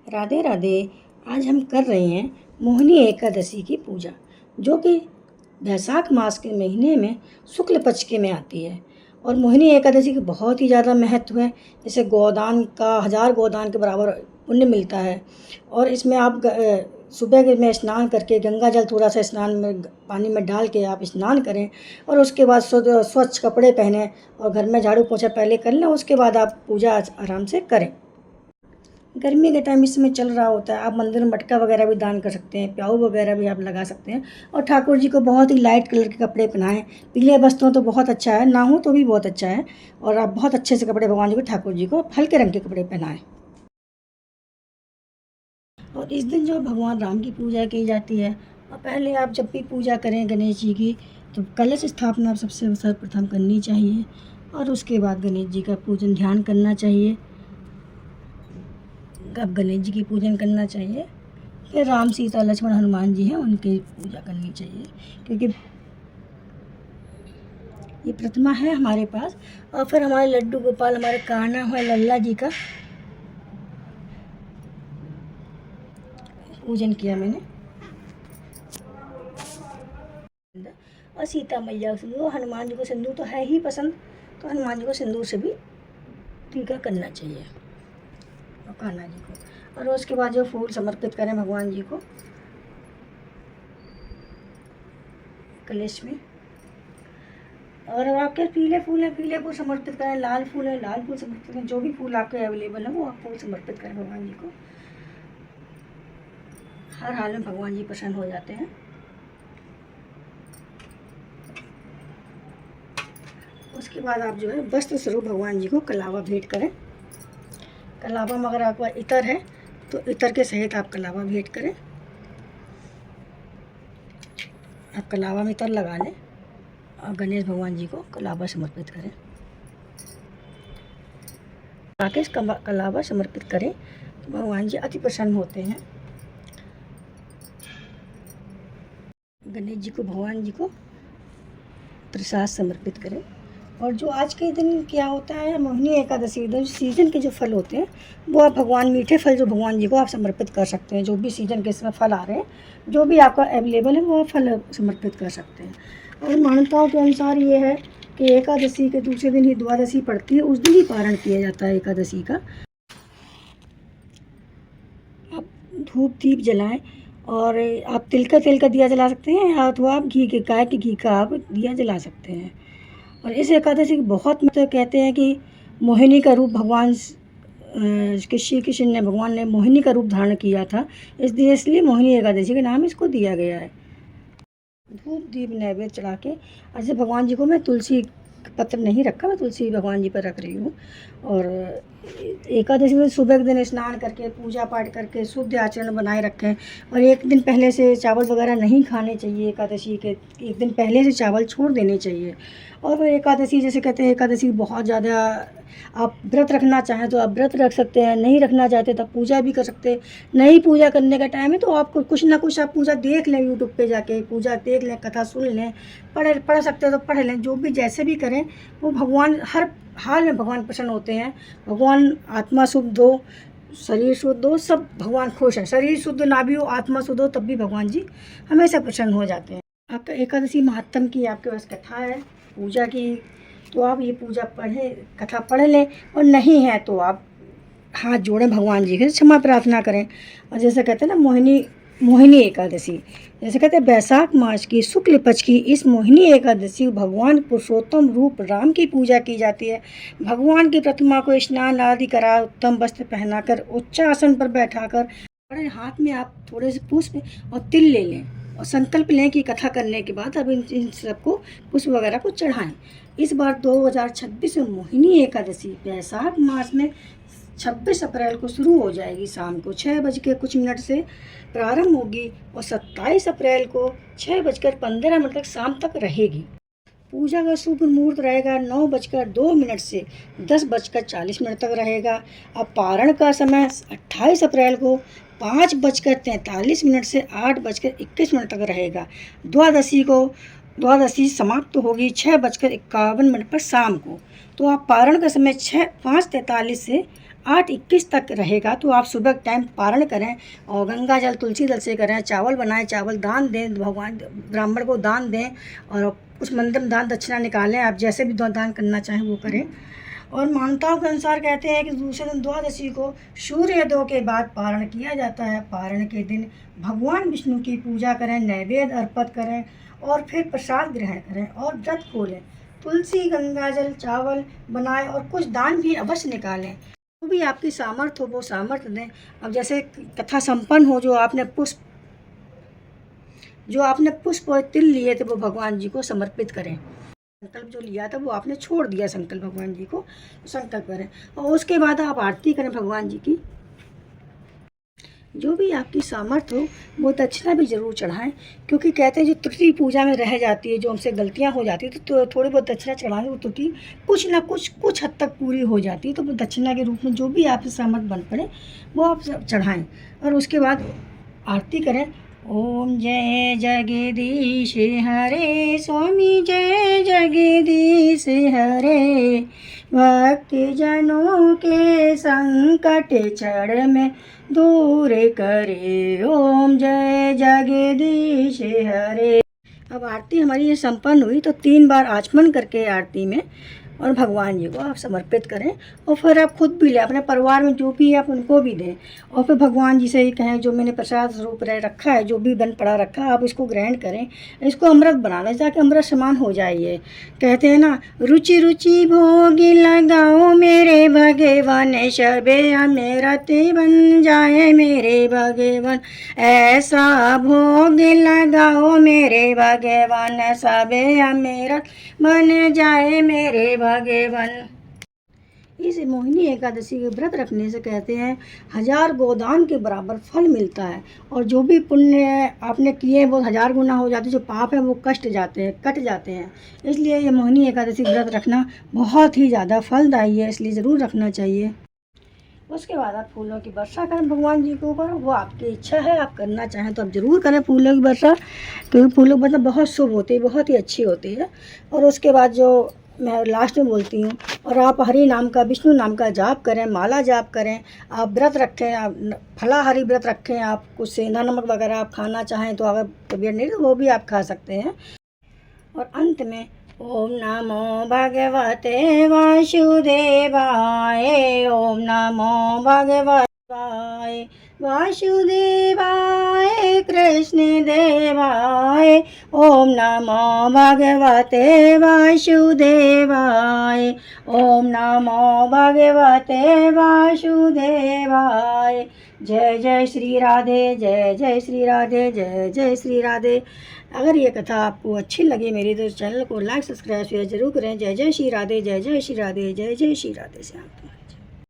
राधे राधे। आज हम कर रहे हैं मोहिनी एकादशी की पूजा, जो कि वैशाख मास के महीने में शुक्ल पक्ष के में आती है। और मोहिनी एकादशी की बहुत ही ज़्यादा महत्व है। जैसे गोदान का 1000 गोदान के बराबर पुण्य मिलता है। और इसमें आप सुबह के में स्नान करके गंगा जल थोड़ा सा स्नान में पानी में डाल के आप स्नान करें, और उसके बाद स्वच्छ कपड़े पहनें और घर में झाड़ू पोछा पहले कर लें। उसके बाद आप पूजा आराम से करें। गर्मी के टाइम इस समय चल रहा होता है, आप मंदिर में मटका वगैरह भी दान कर सकते हैं, प्याऊ वगैरह भी आप लगा सकते हैं। और ठाकुर जी को बहुत ही लाइट कलर के कपड़े पहनाएं। पीले वस्त्रों तो बहुत अच्छा है, ना हो तो भी बहुत अच्छा है। और आप बहुत अच्छे से कपड़े भगवान जी को, ठाकुर जी को हल्के रंग के कपड़े पहनाएं। और इस दिन जो भगवान राम की पूजा की जाती है, और पहले आप जब भी पूजा करें गणेश जी की, तो कलश स्थापना आप सबसे सर्वप्रथम करनी चाहिए। और उसके बाद गणेश जी का पूजन ध्यान करना चाहिए। अब गणेश जी की पूजन करना चाहिए। फिर राम सीता लक्ष्मण हनुमान जी हैं, उनकी पूजा करनी चाहिए, क्योंकि ये प्रतिमा है हमारे पास। और फिर हमारे लड्डू गोपाल, हमारे कान्हा है लल्ला जी का पूजन किया मैंने। और सीता मैया सिंदूर, हनुमान जी को सिंदूर तो है ही पसंद, तो हनुमान जी को सिंदूर से भी टीका करना चाहिए, और कान्हा जी को। और उसके बाद जो फूल समर्पित करें भगवान जी को कलश में। और आपके पीले फूल हैं, पीले फूल समर्पित करें, लाल फूल है, लाल फूल समर्पित करें। जो भी फूल आपके अवेलेबल है वो आप फूल समर्पित करें भगवान जी को। हर हाल में भगवान जी प्रसन्न हो जाते हैं। उसके बाद आप जो है वस्त्र स्वरूप भगवान जी को कलावा भेंट करें। कलावा में अगर आपका इतर है तो इतर के सहित आप कलावा भेंट करें। आप कलावा में इतर लगा लें और गणेश भगवान जी को कलावा समर्पित करें। राकेश कलावा समर्पित करें तो भगवान जी अति प्रसन्न होते हैं। गणेश जी को, भगवान जी को प्रसाद समर्पित करें। और जो आज के दिन क्या होता है, मोहिनी एकादशी के दिन सीजन के जो फल होते हैं वो आप भगवान, मीठे फल जो भगवान जी को आप समर्पित कर सकते हैं। जो भी सीजन के इसमें फल आ रहे हैं, जो भी आपका अवेलेबल है वो आप फल समर्पित कर सकते हैं। और मान्यताओं के अनुसार ये है कि एकादशी के दूसरे दिन ही द्वादशी पड़ती है, उस दिन ही पारण किया जाता है एकादशी का। आप धूप दीप जलाएं, और आप तिल का दिया जला सकते हैं, या तो आप घी के, गाय के घी का आप दिया जला सकते हैं। और इस एकादशी की बहुत मतलब कहते हैं कि मोहिनी का रूप भगवान श्री कृष्ण ने, भगवान ने मोहिनी का रूप धारण किया था, इसलिए मोहिनी एकादशी का नाम इसको दिया गया है। धूप दीप नैवेद्य चढ़ा के, ऐसे भगवान जी को मैं तुलसी पत्र नहीं रखा, मैं तुलसी भगवान जी पर रख रही हूँ। और एकादशी में सुबह के दिन स्नान करके पूजा पाठ करके शुद्ध आचरण बनाए रखें। और एक दिन पहले से चावल वगैरह नहीं खाने चाहिए। एकादशी के एक दिन पहले से चावल छोड़ देने चाहिए। और एकादशी जैसे कहते हैं, एकादशी बहुत ज़्यादा आप व्रत रखना चाहें तो आप व्रत रख सकते हैं, नहीं रखना चाहते तब पूजा भी कर सकते हैं। नहीं पूजा करने का टाइम है तो आपको कुछ ना कुछ आप पूजा देख लें, यूट्यूब पे जाके पूजा देख लें, कथा सुन लें, पढ़ सकते हैं तो पढ़ लें। जो भी जैसे भी करें वो भगवान, हर हाल में भगवान प्रसन्न होते हैं। भगवान आत्मा शुद्ध हो, शरीर शुद्ध हो, सब भगवान खुश हैं। शरीर शुद्ध ना भी हो, आत्मा शुद्ध हो, तब भी भगवान जी हमेशा प्रसन्न हो जाते हैं। आपका एकादशी महात्म की आपके पास कथा है पूजा की, तो आप ये पूजा पढ़ें, कथा पढ़ लें। और नहीं है तो आप हाथ जोड़ें भगवान जी के, क्षमा प्रार्थना करें। और जैसे कहते हैं ना, मोहिनी एकादशी, जैसे कहते हैं वैशाख मास की शुक्ल पक्ष की इस मोहिनी एकादशी भगवान पुरुषोत्तम रूप राम की पूजा की जाती है। भगवान की प्रतिमा को स्नान आदि करा, उत्तम वस्त्र पहनाकर, उच्च आसन पर बैठाकर, और हाथ में आप थोड़े से पुष्प और तिल ले लें, और संकल्प लें कि कथा करने के बाद अब इन सबको पुष्प वगैरह को चढ़ाएं। इस बार 2026 में मोहिनी एकादशी वैशाख मास में 26 अप्रैल को शुरू हो जाएगी। शाम को 6 बज के कुछ मिनट से प्रारंभ होगी, और 27 अप्रैल को 6 बजकर 15 मिनट तक शाम तक रहेगी। पूजा का शुभ मुहूर्त रहेगा 9 बजकर 2 मिनट से 10 बजकर 40 मिनट तक रहेगा। अब पारण का समय 28 अप्रैल को 5 बजकर 43 मिनट से 8 बजकर 21 मिनट तक रहेगा। द्वादशी को द्वादशी समाप्त होगी 6:51 पर शाम को। तो आप पारण का समय 5:43 से 8:21 तक रहेगा। तो आप सुबह टाइम पारण करें और गंगा जल तुलसी दल से करें, चावल बनाएं, चावल दान दें, भगवान ब्राह्मण को दान दें और उस मंदिर में दान दक्षिणा निकालें। आप जैसे भी दान करना चाहें वो करें। और मान्यताओं के अनुसार कहते हैं कि दूसरे दिन द्वादशी को सूर्योदय के बाद पारण किया जाता है। पारण के दिन भगवान विष्णु की पूजा करें, नैवेद्य अर्पित करें और फिर प्रसाद ग्रहण करें और व्रत खोलें। तुलसी, गंगा जल, चावल बनाएं और कुछ दान भी अवश्य निकालें। जो भी आपकी सामर्थ्य हो वो सामर्थ्य दें। अब जैसे कथा संपन्न हो, जो आपने पुष्प और तिल लिए थे वो भगवान जी को समर्पित करें। संकल्प जो लिया था वो आपने छोड़ दिया संकल्प भगवान जी को, संकल्प करें और उसके बाद आप आरती करें भगवान जी की। जो भी आपकी सामर्थ्य हो वो दक्षिणा भी ज़रूर चढ़ाएं, क्योंकि कहते हैं जो त्रुटि पूजा में रह जाती है, जो हमसे गलतियां हो जाती है तो थोड़ी बहुत दक्षिणा चढ़ाएं, वो त्रुटि कुछ ना कुछ हद तक पूरी हो जाती है। तो वो दक्षिणा के रूप में जो भी आपकी सामर्थ्य बन पड़े वो आप चढ़ाएँ और उसके बाद आरती करें। ओम जय जगदीश हरे स्वामी, जय जगदीश हरे, भक्ति जनों के संकट क्षण में दूर करे। ओम जय जगदीश हरे। अब आरती हमारी ये संपन्न हुई तो 3 बार आचमन करके आरती में और भगवान जी को आप समर्पित करें और फिर आप खुद भी लें, अपने परिवार में जो भी है आप उनको भी दें और फिर भगवान जी से ही कहें जो मैंने प्रसाद स्वरूप रखा है, जो भी बन पड़ा रखा है, आप इसको ग्रहण करें, इसको अमृत बना लें ताकि अमृत समान हो जाए। ये कहते हैं ना, रुचि रुचि भोग लगाओ मेरे भगवान, सबे अमृत बन जाए मेरे भगवान, ऐसा भोग लगाओ मेरे भगवान, सबे अमृत बन जाए मेरे भगवान। इस मोहिनी एकादशी के व्रत रखने से कहते हैं 1000 गोदान के बराबर फल मिलता है और जो भी पुण्य आपने किए हैं वो 1000 गुना हो जाते हैं, जो पाप है वो कट जाते हैं। इसलिए ये मोहिनी एकादशी व्रत रखना बहुत ही ज़्यादा फलदायी है, इसलिए ज़रूर रखना चाहिए। उसके बाद आप फूलों की वर्षा करें भगवान जी के ऊपर, वो आपकी इच्छा है, आप करना चाहें तो आप ज़रूर करें फूलों की वर्षा, क्योंकि फूलों की वर्षा बहुत शुभ होती है, बहुत ही अच्छी होती है। और उसके बाद जो मैं लास्ट में बोलती हूँ, और आप हरि नाम का, विष्णु नाम का जाप करें, माला जाप करें, आप व्रत रखें, आप फलाहारी व्रत रखें, आप कुछ सेंधा नमक वगैरह आप खाना चाहें तो अगर तबीयत नहीं तो वो भी आप खा सकते हैं। और अंत में ओम नमो भगवते वासुदेवाय, ओम नमो भगवते वासुदेवाय, कृष्ण देवाय, ओम नमो भगवते वासुदेवाय, ओम नमो भगवते वासुदेवाय। जय जय श्री राधे, जय जय श्री राधे, जय जय श्री राधे। अगर ये कथा आपको अच्छी लगी मेरी तो चैनल को लाइक सब्सक्राइब शेयर जरूर करें। जय जय श्री राधे, जय जय श्री राधे, जय जय श्री राधे। से